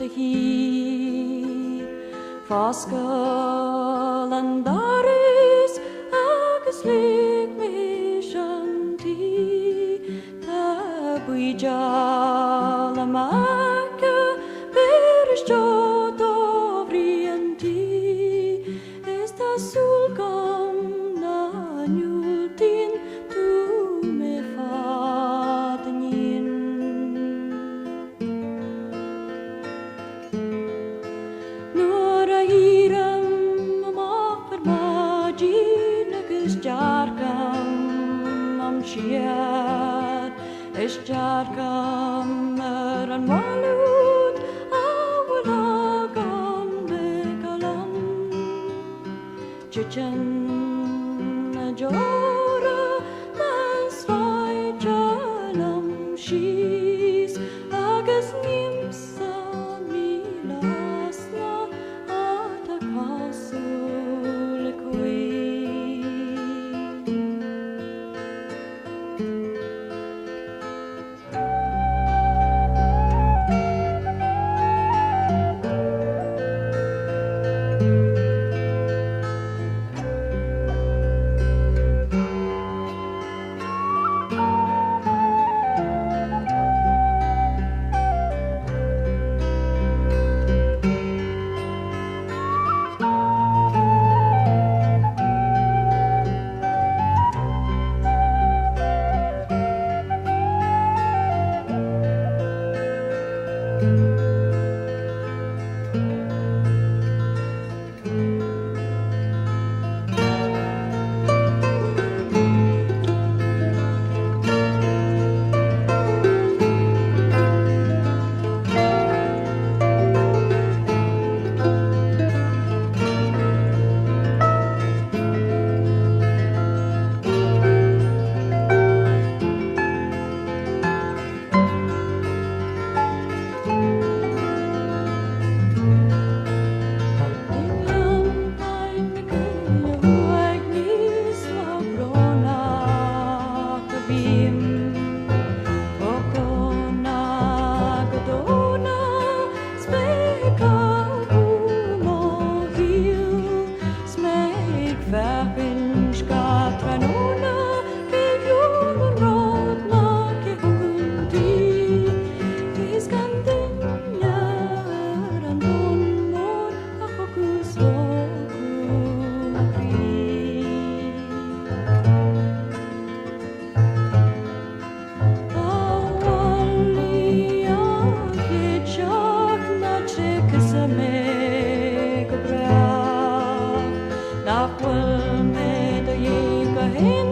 de hí Fáscail an daris agus lig mis an tí Tá buidal amach beris jo dovri an tí Is tá sulgam na nultin tu me fadanin Nora iram amach per magin agus jargam am siad Is jargam an walud awalagam begalam Chichen na jora masvai jalam shis agus nimsa milasna atakasul kui Stóirín